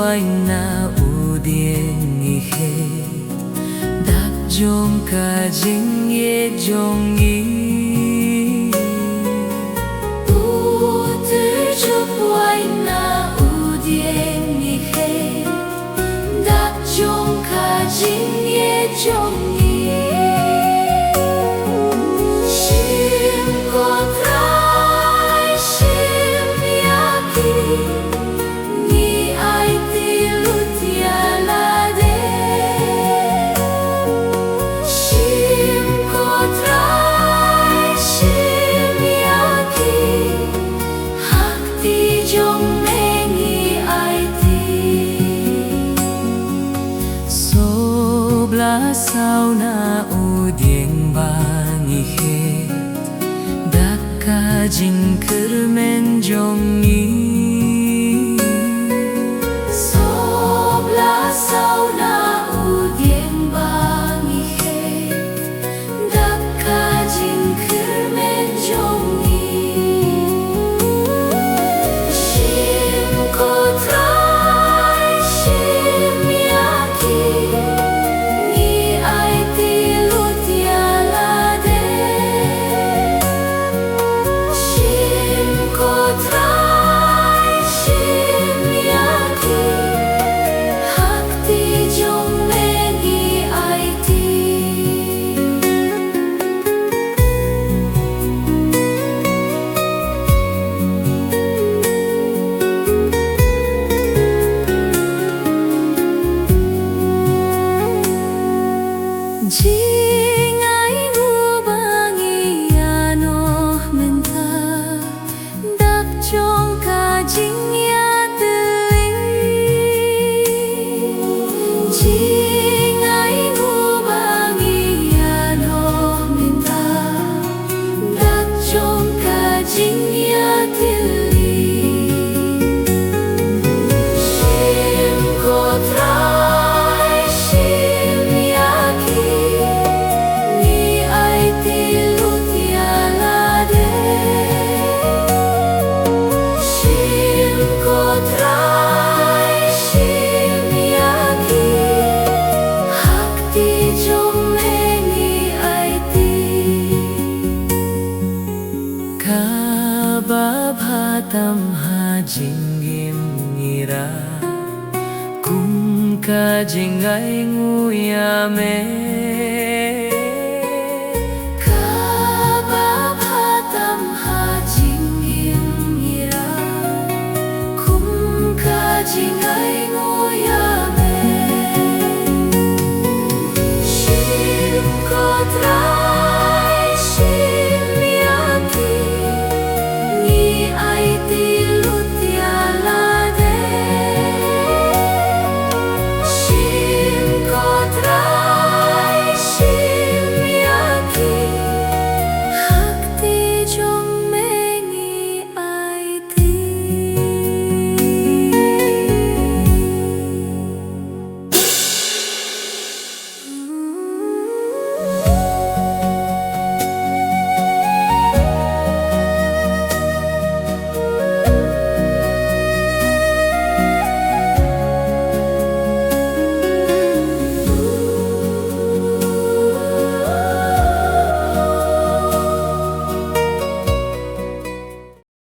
wai na udien ni he dak jong ka jing ye jong yi uter chup wai na udien ni he dak jong ka jing ye jong yi sao na udien bangi he dakka jing kermen jong yi sobla sao na udien bangi he dakka jing kermen jong yi shim ko trai shim yaki jing ai ngu bangi ano menta dak chong ka jing ya tui jing ai ngu bangi ano menta dak chong ka jing ya tui shim ko trai shim yaki Kababhatam ha jinggim ngira kung ka jingai nguyame